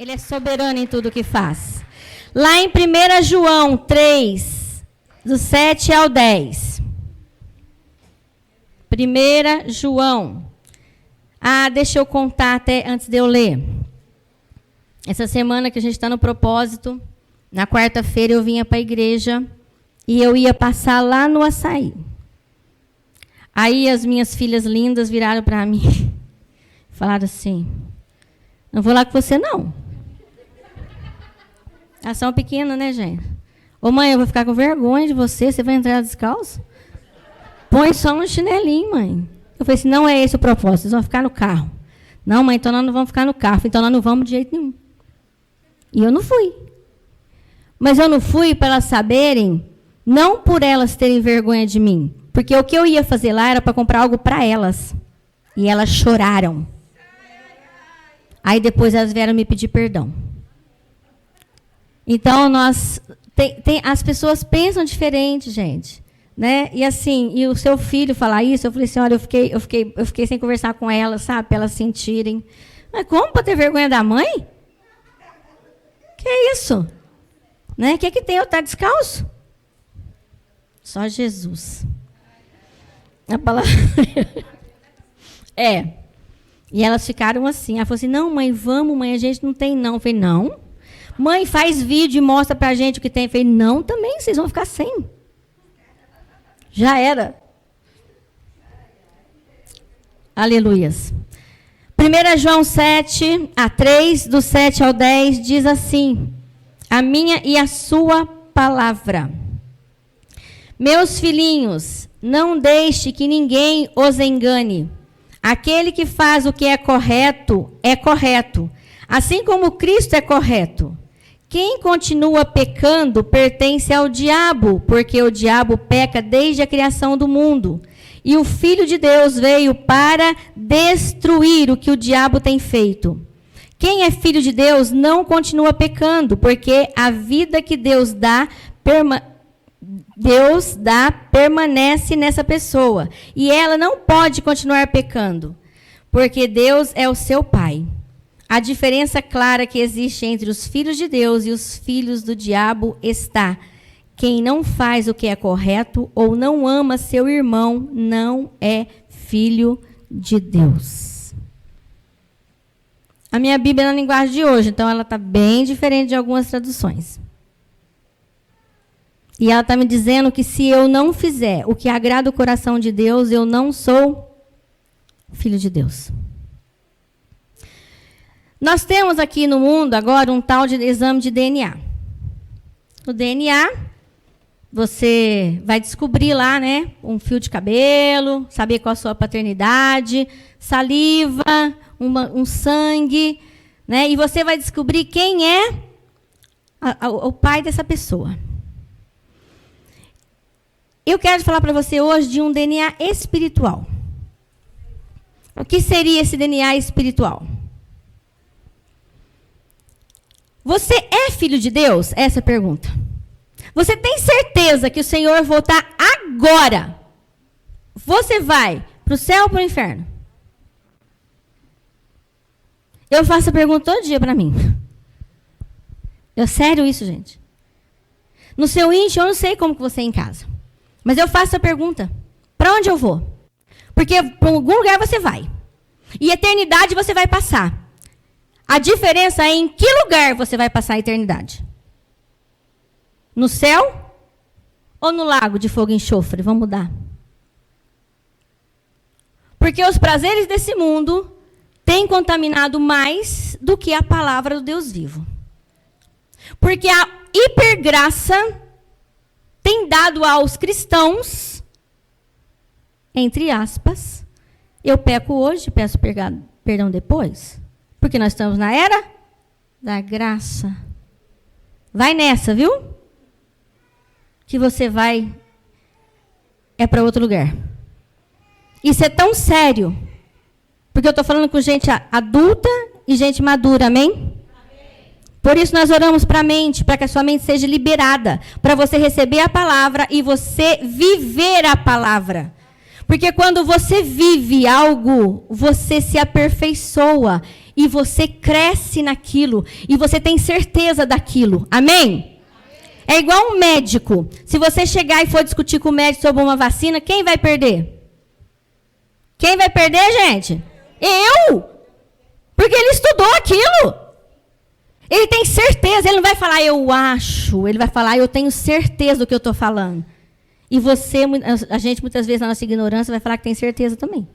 Ele é soberano em tudo que faz. Lá em 1 João 3, do 7 ao 10. 1 João. Deixa eu contar até antes de eu ler. Essa semana que a gente está no propósito, na quarta-feira eu vinha para a igreja e eu ia passar lá no Açaí. Aí as minhas filhas lindas viraram para mim e falaram assim, não vou lá com você não. Elas são pequenas, né, gente? Ô mãe, eu vou ficar com vergonha de você, você vai entrar descalço? Põe só um chinelinho, mãe. Eu falei assim, não é esse o propósito, vocês vão ficar no carro. Não, mãe, então nós não vamos ficar no carro, então nós não vamos de jeito nenhum. E eu não fui. Mas eu não fui para elas saberem, não por elas terem vergonha de mim, porque o que eu ia fazer lá era para comprar algo para elas. E elas choraram. Aí depois elas vieram me pedir perdão. Então, as pessoas pensam diferente, gente. Né? E assim, e o seu filho falar isso, eu falei assim, olha, eu fiquei sem conversar com elas, sabe? Para elas sentirem. Mas como para ter vergonha da mãe? Que isso? Né? Que tem eu estar descalço? Só Jesus. A palavra... E elas ficaram assim. Ela falou assim, não, mãe, vamos, mãe, a gente não tem não. Eu falei, não. Mãe, faz vídeo e mostra pra gente o que tem. Eu falei, não, também, vocês vão ficar sem. Já era. Aleluias. 1 João 3, do 7 ao 10, diz assim, a minha e a sua palavra. Meus filhinhos, não deixe que ninguém os engane. Aquele que faz o que é correto, assim como Cristo é correto. Quem continua pecando pertence ao diabo, porque o diabo peca desde a criação do mundo. E o Filho de Deus veio para destruir o que o diabo tem feito. Quem é filho de Deus não continua pecando, porque a vida que Deus dá permanece nessa pessoa. E ela não pode continuar pecando, porque Deus é o seu Pai. A diferença clara que existe entre os filhos de Deus e os filhos do diabo está: quem não faz o que é correto ou não ama seu irmão não é filho de Deus. A minha Bíblia é na linguagem de hoje, então ela está bem diferente de algumas traduções. E ela está me dizendo que se eu não fizer o que agrada o coração de Deus, eu não sou filho de Deus. Nós temos aqui no mundo agora um tal de exame de DNA. O DNA, você vai descobrir lá, né, um fio de cabelo, saber qual a sua paternidade, saliva, um sangue, né, e você vai descobrir quem é o pai dessa pessoa. Eu quero falar para você hoje de um DNA espiritual. O que seria esse DNA espiritual? Você é filho de Deus? Essa é a pergunta. Você tem certeza que o Senhor voltar agora? Você vai para o céu ou para o inferno? Eu faço a pergunta todo dia para mim. É sério isso, gente? No seu íntimo, eu não sei como que você é em casa. Mas eu faço a pergunta. Para onde eu vou? Porque para algum lugar você vai. E eternidade você vai passar. A diferença é em que lugar você vai passar a eternidade. No céu ou no lago de fogo e enxofre? Vamos mudar. Porque os prazeres desse mundo têm contaminado mais do que a palavra do Deus vivo. Porque a hipergraça tem dado aos cristãos, entre aspas, eu peco hoje, peço perdão depois, porque nós estamos na era da graça. Vai nessa, viu? Que você vai para outro lugar. Isso é tão sério, porque eu estou falando com gente adulta e gente madura, amém? Por isso nós oramos para a mente, para que a sua mente seja liberada, para você receber a palavra e você viver a palavra. Porque quando você vive algo, você se aperfeiçoa. e você cresce naquilo, e você tem certeza daquilo. Amém? É igual um médico. Se você chegar e for discutir com o médico sobre uma vacina, quem vai perder? Quem vai perder, gente? Eu! Porque ele estudou aquilo. Ele tem certeza, ele não vai falar eu acho, ele vai falar eu tenho certeza do que eu estou falando. E você, a gente muitas vezes na nossa ignorância vai falar que tem certeza também.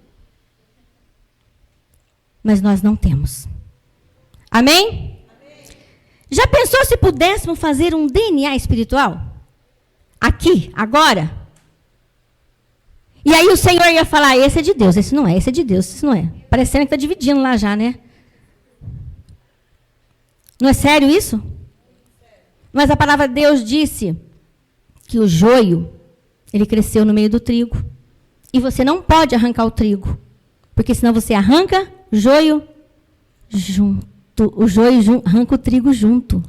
Mas nós não temos. Amém? Já pensou se pudéssemos fazer um DNA espiritual? Aqui, agora? E aí o Senhor ia falar, esse é de Deus, esse não é, esse é de Deus, esse não é. Parecendo que está dividindo lá já, né? Não é sério isso? Mas a palavra de Deus disse que o joio, ele cresceu no meio do trigo. E você não pode arrancar o trigo. Porque senão você arranca o joio junto. O joio arranca o trigo junto.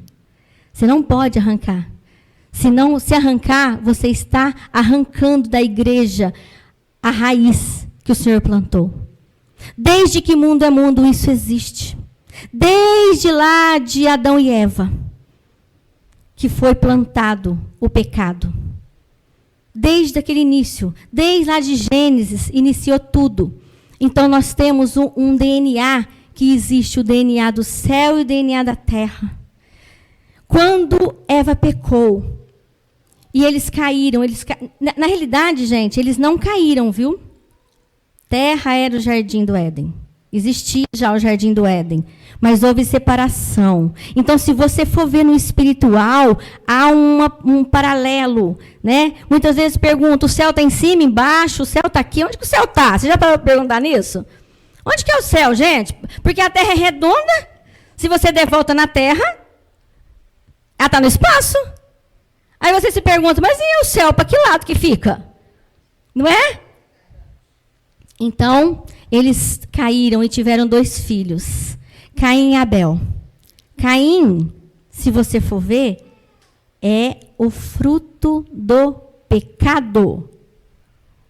Você não pode arrancar. Senão, se arrancar, você está arrancando da igreja a raiz que o Senhor plantou. Desde que mundo é mundo, isso existe. Desde lá de Adão e Eva, que foi plantado o pecado. Desde aquele início, desde lá de Gênesis, iniciou tudo. Então, nós temos um DNA que existe, o DNA do céu e o DNA da terra. Quando Eva pecou, e eles caíram, na realidade, gente, eles não caíram, viu? Terra era o jardim do Éden. Existia já o jardim do Éden, mas houve separação. Então, se você for ver no espiritual, há um paralelo, né? Muitas vezes perguntam, o céu está em cima, embaixo, o céu está aqui. Onde que o céu está? Você já parou para perguntar nisso? Onde que é o céu, gente? Porque a terra é redonda. Se você der volta na terra, ela está no espaço. Aí você se pergunta, mas e o céu, para que lado que fica? Não é? Então, eles caíram e tiveram 2 filhos, Caim e Abel. Caim, se você for ver, é o fruto do pecado.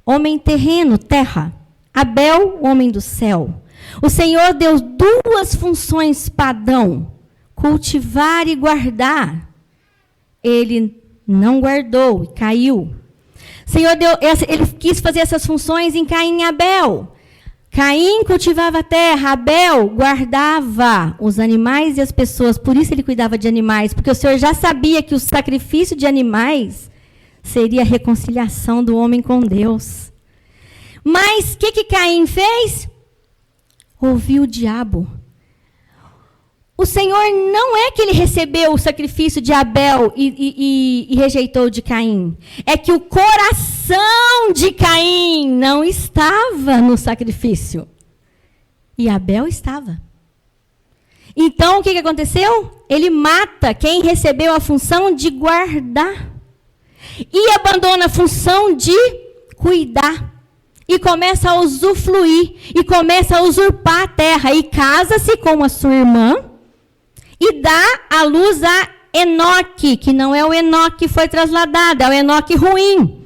Homem terreno, terra. Abel, homem do céu. O Senhor deu 2 funções para Adão: cultivar e guardar. Ele não guardou e caiu. O Senhor ele quis fazer essas funções em Caim e Abel. Caim cultivava a terra, Abel guardava os animais e as pessoas. Por isso ele cuidava de animais, porque o Senhor já sabia que o sacrifício de animais seria a reconciliação do homem com Deus. Mas o que Caim fez? Ouviu o diabo. O Senhor não é que ele recebeu o sacrifício de Abel e rejeitou o de Caim. É que o coração de Caim não estava no sacrifício. E Abel estava. Então, o que aconteceu? Ele mata quem recebeu a função de guardar. E abandona a função de cuidar. E começa a usufruir. E começa a usurpar a terra. E casa-se com a sua irmã. E dá à luz a Enoque, que não é o Enoque que foi trasladado, é o Enoque ruim.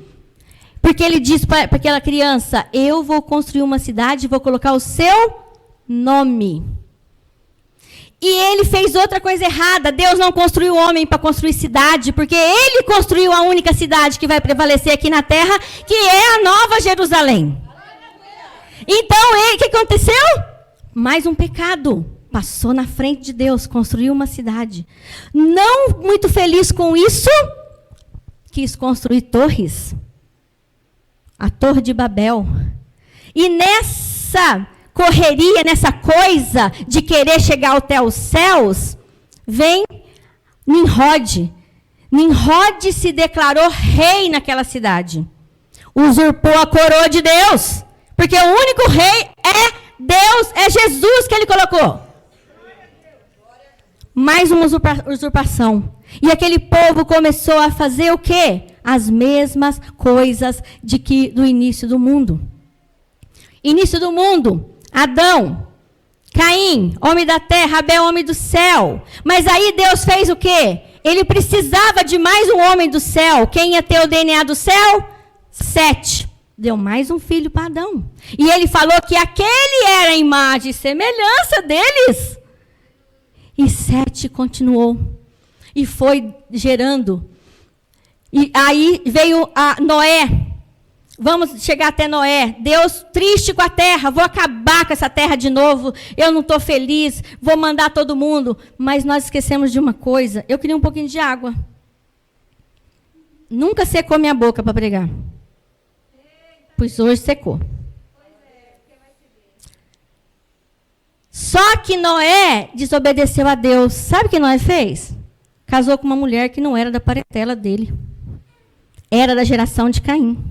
Porque ele diz para aquela criança, eu vou construir uma cidade e vou colocar o seu nome. E ele fez outra coisa errada. Deus não construiu homem para construir cidade, porque ele construiu a única cidade que vai prevalecer aqui na terra, que é a Nova Jerusalém. Então, o que aconteceu? Mais um pecado. Passou na frente de Deus, construiu uma cidade. Não muito feliz com isso, quis construir torres. A Torre de Babel. E nessa correria, nessa coisa de querer chegar até os céus, vem Nimrod. Nimrod se declarou rei naquela cidade. Usurpou a coroa de Deus. Porque o único rei é Deus, é Jesus que ele colocou. Mais uma usurpação. E aquele povo começou a fazer o quê? As mesmas coisas do início do mundo. Início do mundo, Adão, Caim, homem da terra, Abel, homem do céu. Mas aí Deus fez o quê? Ele precisava de mais um homem do céu. Quem ia ter o DNA do céu? 7. deu mais um filho para Adão. E ele falou que aquele era a imagem e semelhança deles. E Sete continuou. E foi gerando. E aí veio a Noé. Vamos chegar até Noé. Deus triste com a terra. Vou acabar com essa terra de novo. Eu não estou feliz. Vou mandar todo mundo. Mas nós esquecemos de uma coisa. Eu queria um pouquinho de água. Nunca secou minha boca para pregar. Pois hoje secou. Só que Noé desobedeceu a Deus. Sabe o que Noé fez? Casou com uma mulher que não era da parentela dele. Era da geração de Caim.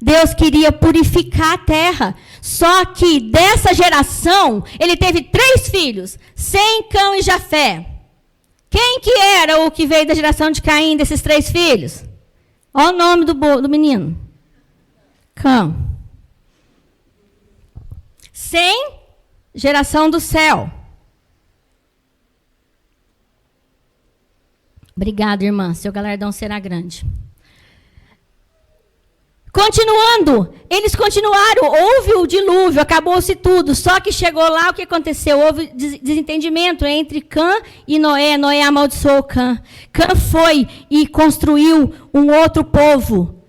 Deus queria purificar a terra. Só que dessa geração, ele teve 3 filhos. Sem, Cão e Jafé. Quem que era o que veio da geração de Caim, desses 3 filhos? Olha o nome do menino. Cão. Sem, geração do céu. Obrigada, irmã. Seu galardão será grande. Continuando, eles continuaram, houve o dilúvio, acabou-se tudo, só que chegou lá, o que aconteceu? Houve desentendimento entre Cã e Noé. Noé amaldiçoou Cã. Cã foi e construiu um outro povo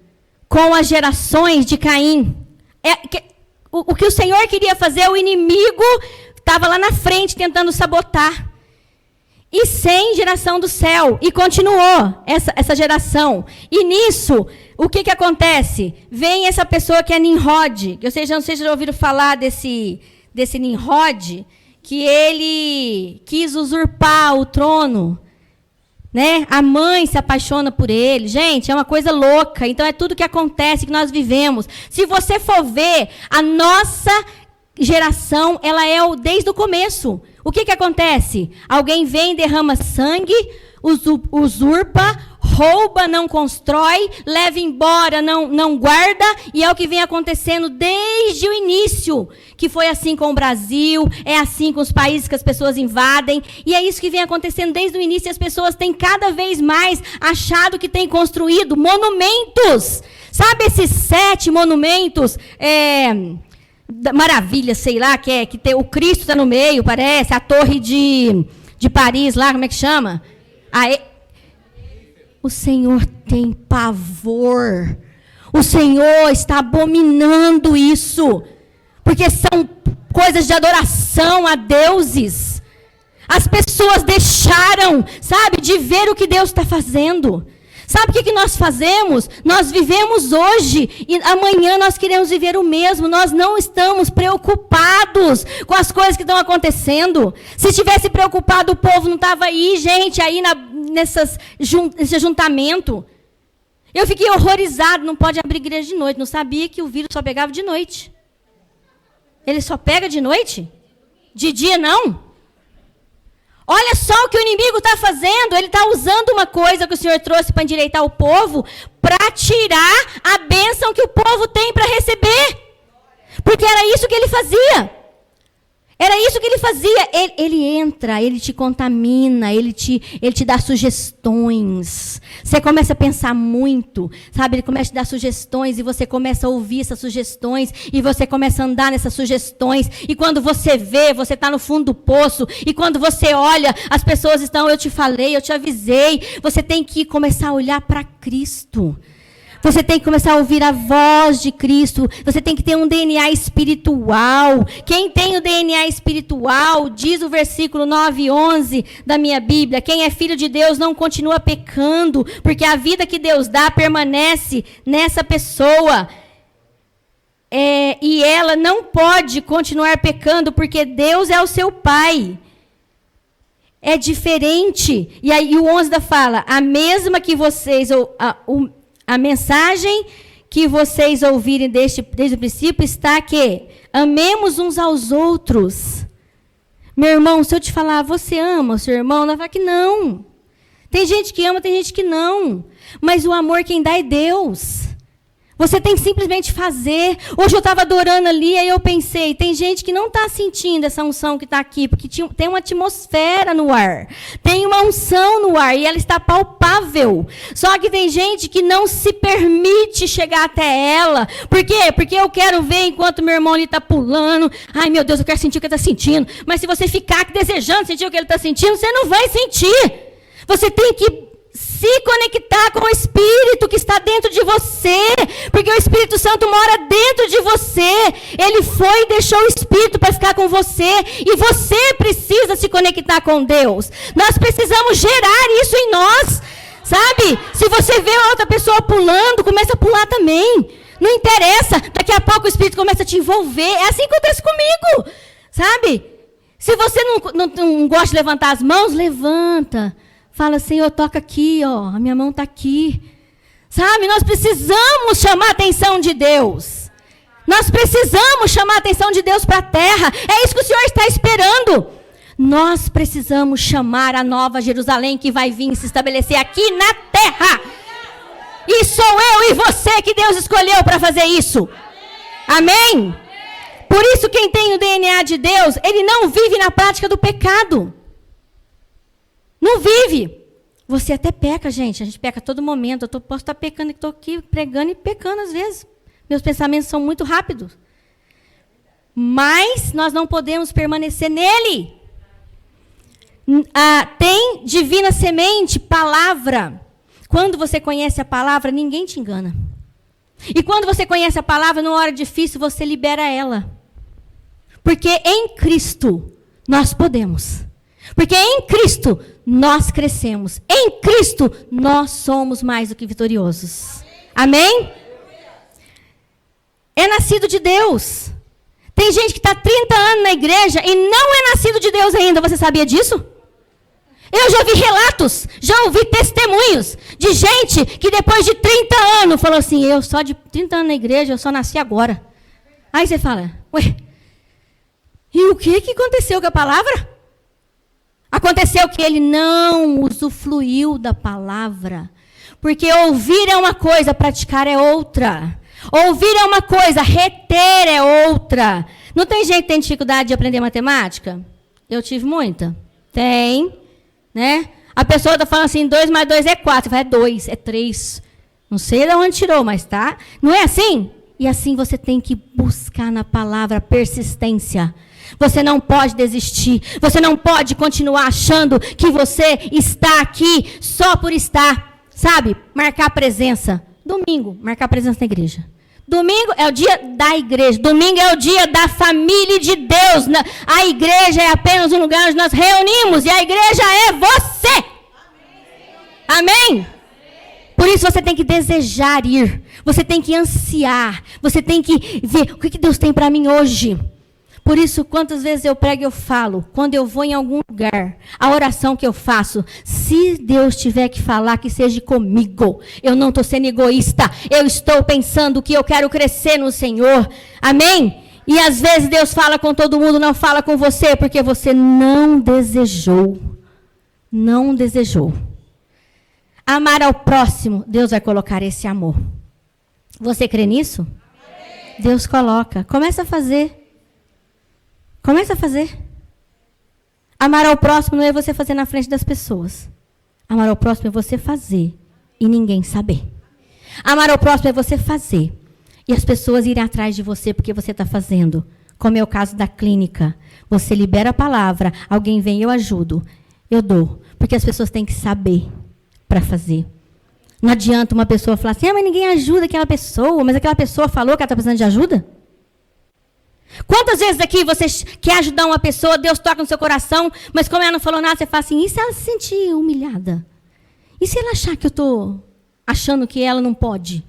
com as gerações de Caim. O que o Senhor queria fazer, o inimigo estava lá na frente tentando sabotar. E sem, geração do céu. E continuou essa geração. E nisso, o que acontece? Vem essa pessoa que é Nimrod. Não sei se já ouviram falar desse Nimrod, que ele quis usurpar o trono. Né? A mãe se apaixona por ele. Gente, é uma coisa louca. Então, é tudo que acontece, que nós vivemos. Se você for ver, a nossa geração, ela é desde o começo. O que acontece? Alguém vem, derrama sangue, usurpa, rouba, não constrói, leva embora, não guarda, e é o que vem acontecendo desde o início, que foi assim com o Brasil, é assim com os países que as pessoas invadem, e é isso que vem acontecendo desde o início, e as pessoas têm cada vez mais achado que têm construído monumentos. Sabe esses 7 monumentos, maravilha, sei lá, que tem, o Cristo está no meio, parece, a torre de Paris lá, como é que chama? O Senhor tem pavor. O Senhor está abominando isso. Porque são coisas de adoração a deuses. As pessoas deixaram, sabe, de ver o que Deus está fazendo. Sabe o que nós fazemos? Nós vivemos hoje e amanhã nós queremos viver o mesmo. Nós não estamos preocupados com as coisas que estão acontecendo. Se estivesse preocupado, o povo não estava aí, gente, aí nesse ajuntamento. Eu fiquei horrorizado, não pode abrir igreja de noite. Não sabia que o vírus só pegava de noite. Ele só pega de noite? De dia não? Olha só o que o inimigo está fazendo. Ele está usando uma coisa que o Senhor trouxe para endireitar o povo, para tirar a bênção que o povo tem para receber. Porque era isso que ele fazia. Era isso que ele fazia. Ele entra, ele te contamina, ele te dá sugestões. Você começa a pensar muito, sabe? Ele começa a te dar sugestões e você começa a ouvir essas sugestões e você começa a andar nessas sugestões. E quando você vê, você está no fundo do poço. E quando você olha, as pessoas estão, eu te falei, eu te avisei. Você tem que começar a olhar para Cristo. Você tem que começar a ouvir a voz de Cristo. Você tem que ter um DNA espiritual. Quem tem o DNA espiritual, diz o versículo 9 e 11 da minha Bíblia, quem é filho de Deus não continua pecando, porque a vida que Deus dá permanece nessa pessoa. E ela não pode continuar pecando, porque Deus é o seu Pai. É diferente. E aí o 11 da fala, a mesma que vocês... A mensagem que vocês ouvirem desde o princípio está que amemos uns aos outros. Meu irmão, se eu te falar, você ama o seu irmão, não vai falar que não. Tem gente que ama, tem gente que não. Mas o amor quem dá é Deus. Você tem que simplesmente fazer. Hoje eu estava adorando ali, aí eu pensei, tem gente que não está sentindo essa unção que está aqui, porque tem uma atmosfera no ar. Tem uma unção no ar e ela está palpável. Só que tem gente que não se permite chegar até ela. Por quê? Porque eu quero ver enquanto meu irmão ali está pulando. Ai, meu Deus, eu quero sentir o que ele está sentindo. Mas se você ficar desejando sentir o que ele está sentindo, você não vai sentir. Você tem que se conectar com o Espírito que está dentro de você, porque o Espírito Santo mora dentro de você. Ele foi e deixou o Espírito para ficar com você, e você precisa se conectar com Deus. Nós precisamos gerar isso em nós, sabe? Se você vê outra pessoa pulando, começa a pular também. Não interessa, daqui a pouco o Espírito começa a te envolver. É assim que acontece comigo, sabe? Se você não gosta de levantar as mãos, levanta. Fala, Senhor, toca aqui, ó, a minha mão está aqui. Sabe, nós precisamos chamar a atenção de Deus. Nós precisamos chamar a atenção de Deus para a terra. É isso que o Senhor está esperando. Nós precisamos chamar a nova Jerusalém que vai vir se estabelecer aqui na terra. E sou eu e você que Deus escolheu para fazer isso. Amém? Por isso, quem tem o DNA de Deus, ele não vive na prática do pecado. Não vive. Você até peca, gente. A gente peca a todo momento. Eu posso estar pecando, estou aqui pregando e pecando às vezes. Meus pensamentos são muito rápidos. Mas nós não podemos permanecer nele. Tem divina semente, palavra. Quando você conhece a palavra, ninguém te engana. E quando você conhece a palavra, numa hora difícil, você libera ela. Porque em Cristo nós podemos. Porque em Cristo nós crescemos. Em Cristo nós somos mais do que vitoriosos. Amém? É nascido de Deus. Tem gente que está 30 anos na igreja e não é nascido de Deus ainda. Você sabia disso? Eu já vi relatos, já ouvi testemunhos de gente que depois de 30 anos falou assim, eu só de 30 anos na igreja, eu só nasci agora. Aí você fala, ué, e o que aconteceu com a palavra? Aconteceu que ele não usufruiu da palavra. Porque ouvir é uma coisa, praticar é outra. Ouvir é uma coisa, reter é outra. Não tem gente que tem dificuldade de aprender matemática? Eu tive muita. Tem, né? A pessoa está falando assim, 2 mais 2 é 4. Você fala, é 2, é 3. Não sei de onde tirou, mas tá. Não é assim? E assim você tem que buscar na palavra persistência. Você não pode desistir. Você não pode continuar achando que você está aqui só por estar. Sabe? Marcar presença. Domingo, marcar presença na igreja. Domingo é o dia da igreja. Domingo é o dia da família de Deus. A igreja é apenas um lugar onde nós reunimos. E a igreja é você. Amém? Por isso você tem que desejar ir. Você tem que ansiar. Você tem que ver o que Deus tem para mim hoje. Por isso, quantas vezes eu prego e eu falo, quando eu vou em algum lugar, a oração que eu faço, se Deus tiver que falar, que seja comigo. Eu não estou sendo egoísta, eu estou pensando que eu quero crescer no Senhor. Amém? E às vezes Deus fala com todo mundo, não fala com você, porque você não desejou. Não desejou. Amar ao próximo, Deus vai colocar esse amor. Você crê nisso? Amém. Deus coloca. Começa a fazer. Começa a fazer. Amar ao próximo não é você fazer na frente das pessoas. Amar ao próximo é você fazer e ninguém saber. Amar ao próximo é você fazer e as pessoas irem atrás de você porque você está fazendo. Como é o caso da clínica. Você libera a palavra, alguém vem, eu ajudo, eu dou. Porque as pessoas têm que saber para fazer. Não adianta uma pessoa falar assim, mas ninguém ajuda aquela pessoa, mas aquela pessoa falou que ela está precisando de ajuda? Quantas vezes aqui você quer ajudar uma pessoa, Deus toca no seu coração, mas como ela não falou nada, você fala assim, e se ela se sentir humilhada? E se ela achar que eu estou achando que ela não pode?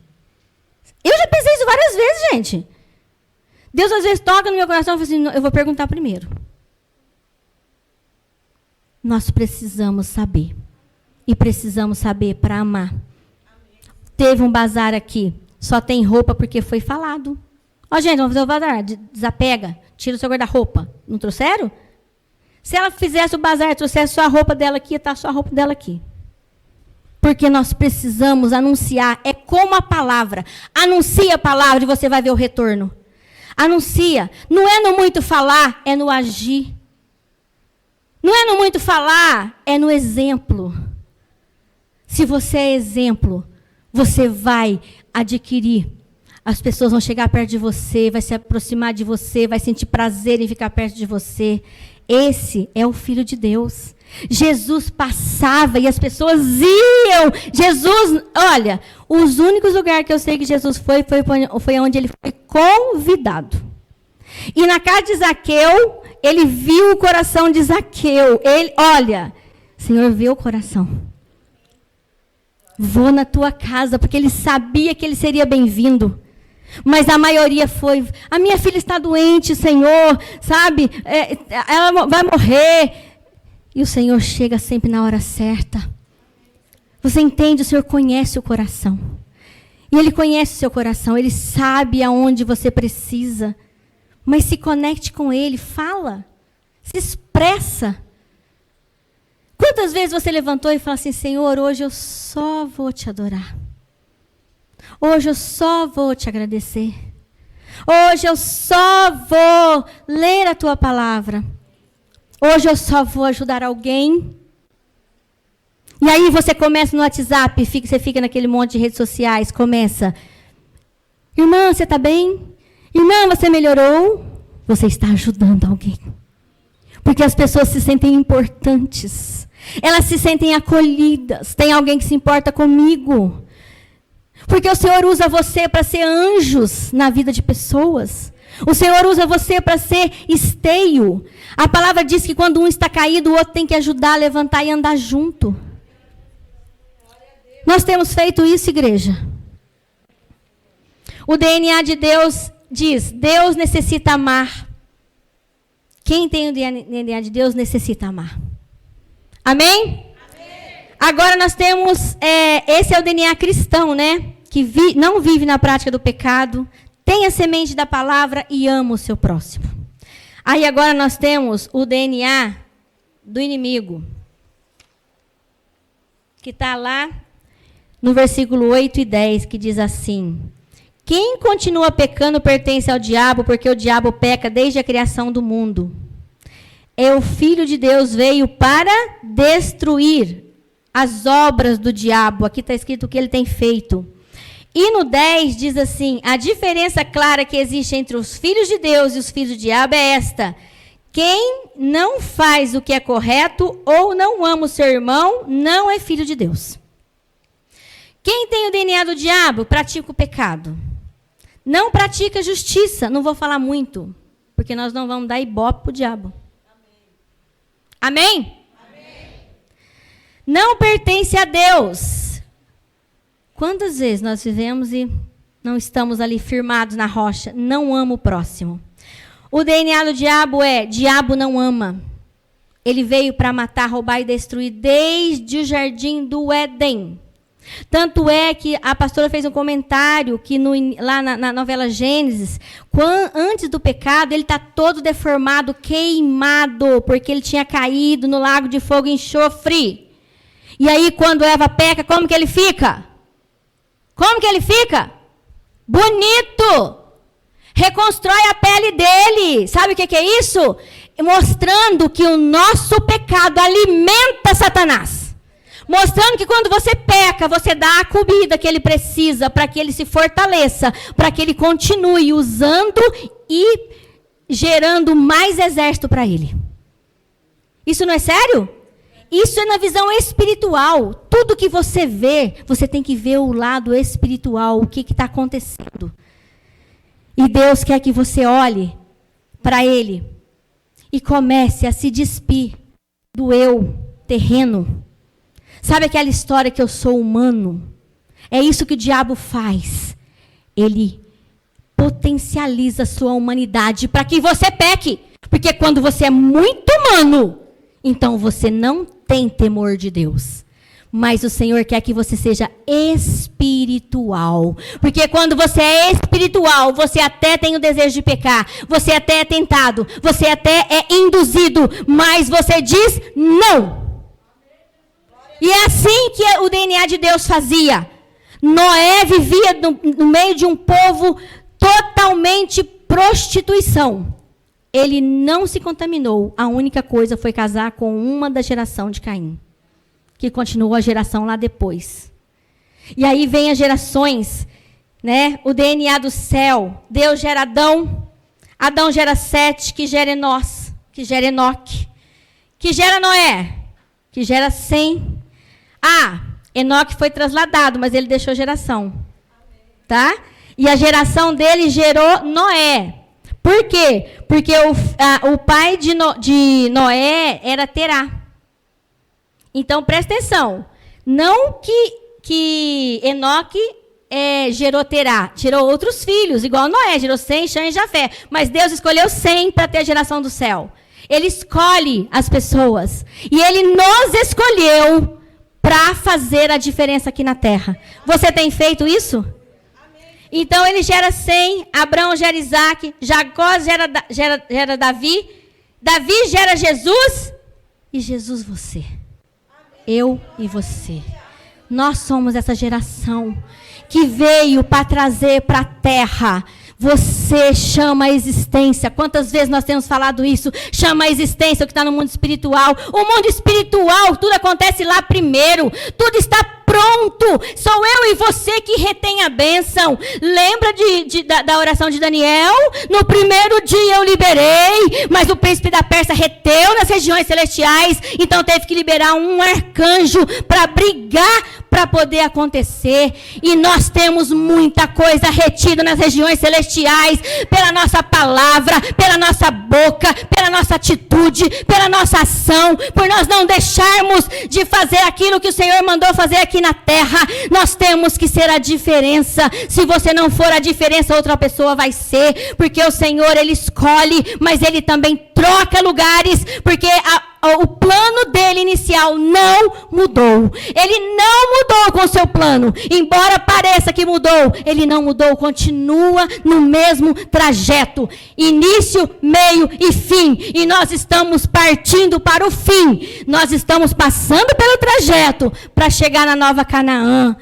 Eu já pensei isso várias vezes, gente. Deus às vezes toca no meu coração e fala assim, eu vou perguntar primeiro. Nós precisamos saber. E precisamos saber para amar. Teve um bazar aqui, só tem roupa porque foi falado. Ó, gente, vamos fazer o bazar, desapega, tira o seu guarda-roupa. Não trouxeram? Se ela fizesse o bazar, trouxesse só a roupa dela aqui, ia estar só a roupa dela aqui. Porque nós precisamos anunciar, é como a palavra. Anuncia a palavra e você vai ver o retorno. Anuncia. Não é no muito falar, é no agir. Não é no muito falar, é no exemplo. Se você é exemplo, você vai adquirir. As pessoas vão chegar perto de você, vai se aproximar de você, vai sentir prazer em ficar perto de você. Esse é o Filho de Deus. Jesus passava e as pessoas iam. Jesus, olha, os únicos lugares que eu sei que Jesus foi onde ele foi convidado. E na casa de Zaqueu, ele viu o coração de Zaqueu. Ele, olha, Senhor, vê o coração. Vou na tua casa, porque ele sabia que ele seria bem-vindo. Mas a maioria foi, a minha filha está doente, Senhor, sabe? Ela vai morrer. E o Senhor chega sempre na hora certa. Você entende? O Senhor conhece o coração. E Ele conhece o seu coração. Ele sabe aonde você precisa. Mas se conecte com Ele, fala. Se expressa. Quantas vezes você levantou e falou assim, Senhor, hoje eu só vou te adorar. Hoje eu só vou te agradecer. Hoje eu só vou ler a tua palavra. Hoje eu só vou ajudar alguém. E aí você começa no WhatsApp, você fica naquele monte de redes sociais, começa. Irmã, você está bem? Irmã, você melhorou? Você está ajudando alguém. Porque as pessoas se sentem importantes. Elas se sentem acolhidas. Tem alguém que se importa comigo. Porque o Senhor usa você para ser anjos na vida de pessoas. O Senhor usa você para ser esteio. A palavra diz que quando um está caído, o outro tem que ajudar a levantar e andar junto. Nós temos feito isso, igreja. O DNA de Deus diz, Deus necessita amar. Quem tem o DNA de Deus necessita amar. Amém? Agora nós temos, esse é o DNA cristão, né? Que não vive na prática do pecado, tem a semente da palavra e ama o seu próximo. Aí agora nós temos o DNA do inimigo, que está lá no versículo 8 e 10, que diz assim, quem continua pecando pertence ao diabo, porque o diabo peca desde a criação do mundo. O Filho de Deus veio para destruir as obras do diabo. Aqui está escrito o que ele tem feito. E no 10 diz assim, a diferença clara que existe entre os filhos de Deus e os filhos do diabo é esta. Quem não faz o que é correto ou não ama o seu irmão, não é filho de Deus. Quem tem o DNA do diabo, pratica o pecado. Não pratica justiça. Não vou falar muito, porque nós não vamos dar ibope para o diabo. Amém? Amém? Não pertence a Deus. Quantas vezes nós vivemos e não estamos ali firmados na rocha? Não ama o próximo. O DNA do diabo diabo não ama. Ele veio para matar, roubar e destruir desde o jardim do Éden. Tanto é que a pastora fez um comentário que lá na novela Gênesis, antes do pecado, ele está todo deformado, queimado, porque ele tinha caído no lago de fogo e enxofre. E aí, quando Eva peca, como que ele fica? Como que ele fica? Bonito. Reconstrói a pele dele. Sabe o que é isso? Mostrando que o nosso pecado alimenta Satanás. Mostrando que quando você peca, você dá a comida que ele precisa para que ele se fortaleça, para que ele continue usando e gerando mais exército para ele. Isso não é sério? Isso é na visão espiritual. Tudo que você vê, você tem que ver o lado espiritual, o que está acontecendo. E Deus quer que você olhe para Ele e comece a se despir do eu terreno. Sabe aquela história que eu sou humano? É isso que o diabo faz. Ele potencializa a sua humanidade para que você peque. Porque quando você é muito humano, então você não tem temor de Deus. Mas o Senhor quer que você seja espiritual. Porque quando você é espiritual, você até tem o desejo de pecar. Você até é tentado. Você até é induzido. Mas você diz não. E é assim que o DNA de Deus fazia. Noé vivia no meio de um povo totalmente prostituição. Ele não se contaminou. A única coisa foi casar com uma da geração de Caim, que continuou a geração lá depois. E aí vem as gerações, né? O DNA do céu. Deus gera Adão. Adão gera Sete, que gera Enós, que gera Enoque, que gera Noé, que gera Sem. Enoque foi trasladado, mas ele deixou geração. Tá? E a geração dele gerou Noé. Por quê? Porque o pai de Noé era Terá. Então, presta atenção. Não que Enoque gerou Terá, gerou outros filhos, igual Noé, gerou Sem, Chã e Jafé. Mas Deus escolheu Sem para ter a geração do céu. Ele escolhe as pessoas. E ele nos escolheu para fazer a diferença aqui na terra. Você tem feito isso? Então ele gera Sem, Abraão gera Isaac, Jacó gera Davi, Davi gera Jesus, e Jesus você. Eu e você. Nós somos essa geração que veio para trazer para a terra. Você chama a existência. Quantas vezes nós temos falado isso? Chama a existência o que está no mundo espiritual. O mundo espiritual, tudo acontece lá primeiro. Tudo está pronto. Sou eu e você que retém a bênção. Lembra da oração de Daniel? No primeiro dia eu liberei, mas o príncipe da Pérsia reteu nas regiões celestiais. Então teve que liberar um arcanjo para brigar, para poder acontecer. E nós temos muita coisa retida nas regiões celestiais, pela nossa palavra, pela nossa boca, pela nossa atitude, pela nossa ação, por nós não deixarmos de fazer aquilo que o Senhor mandou fazer aqui na terra. Nós temos que ser a diferença. Se você não for a diferença, outra pessoa vai ser, porque o Senhor, Ele escolhe, mas Ele também troca lugares, porque o plano dele inicial não mudou. Ele não mudou com o seu plano. Embora pareça que mudou, ele não mudou. Continua no mesmo trajeto. Início, meio e fim. E nós estamos partindo para o fim. Nós estamos passando pelo trajeto para chegar na Nova Canaã.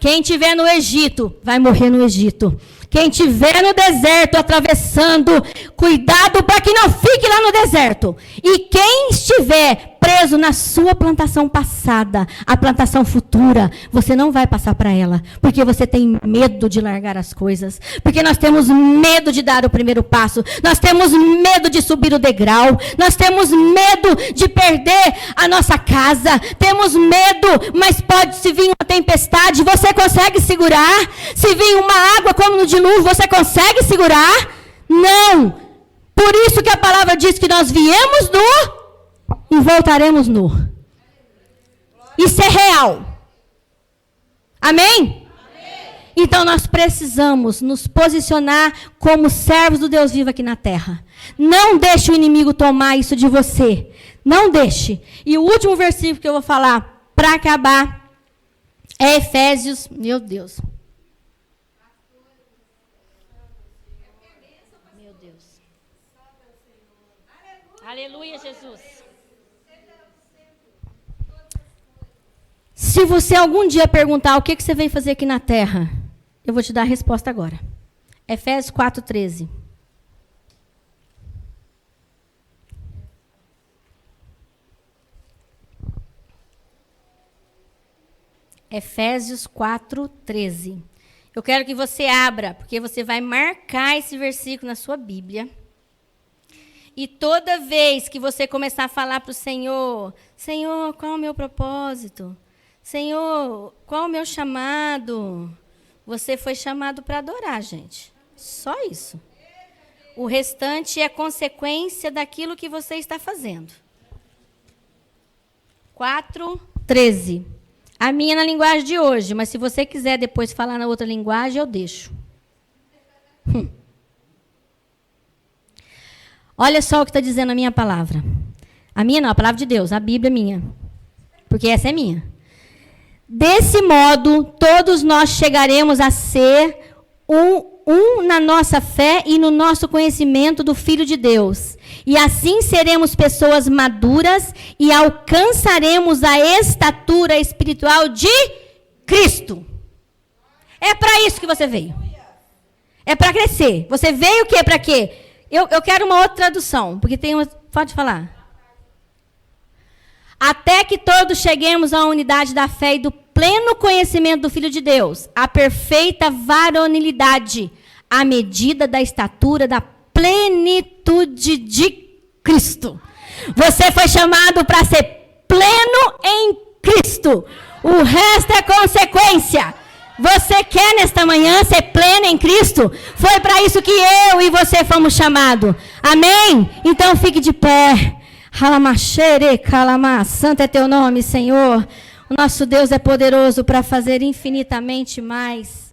Quem estiver no Egito, vai morrer no Egito. Quem estiver no deserto atravessando, cuidado para que não fique lá no deserto. E quem estiver preso na sua plantação passada, a plantação futura, você não vai passar para ela, porque você tem medo de largar as coisas, porque nós temos medo de dar o primeiro passo, nós temos medo de subir o degrau, nós temos medo de perder a nossa casa, temos medo, mas pode se vir uma tempestade, você consegue segurar? Se vir uma água como no dilúvio, você consegue segurar? Não! Por isso que a palavra diz que nós viemos nu e voltaremos nu. Isso é real. Amém? Então nós precisamos nos posicionar como servos do Deus vivo aqui na terra. Não deixe o inimigo tomar isso de você. Não deixe. E o último versículo que eu vou falar para acabar é Efésios, meu Deus. Meu Deus. Aleluia, Jesus. Se você algum dia perguntar o que você veio fazer aqui na terra, eu vou te dar a resposta agora. Efésios 4:13. Efésios 4:13. Eu quero que você abra, porque você vai marcar esse versículo na sua Bíblia. E toda vez que você começar a falar para o Senhor, Senhor, qual é o meu propósito? Senhor, qual é o meu chamado? Você foi chamado para adorar, gente. Só isso. O restante é consequência daquilo que você está fazendo. 4:13. A minha é na linguagem de hoje, mas se você quiser depois falar na outra linguagem, eu deixo. Olha só o que está dizendo a minha palavra. A minha não, a palavra de Deus, a Bíblia é minha. Porque essa é minha. Desse modo, todos nós chegaremos a ser um na nossa fé e no nosso conhecimento do Filho de Deus. E assim seremos pessoas maduras e alcançaremos a estatura espiritual de Cristo. É para isso que você veio. É para crescer. Você veio o quê? Para quê? Eu quero uma outra tradução, porque tem uma... Pode falar. Até que todos cheguemos à unidade da fé e do pleno conhecimento do Filho de Deus, a perfeita varonilidade, à medida da estatura da plenitude de Cristo. Você foi chamado para ser pleno em Cristo. O resto é consequência. Você quer nesta manhã ser pleno em Cristo? Foi para isso que eu e você fomos chamados. Amém? Então fique de pé. Santo é teu nome, Senhor. O nosso Deus é poderoso para fazer infinitamente mais.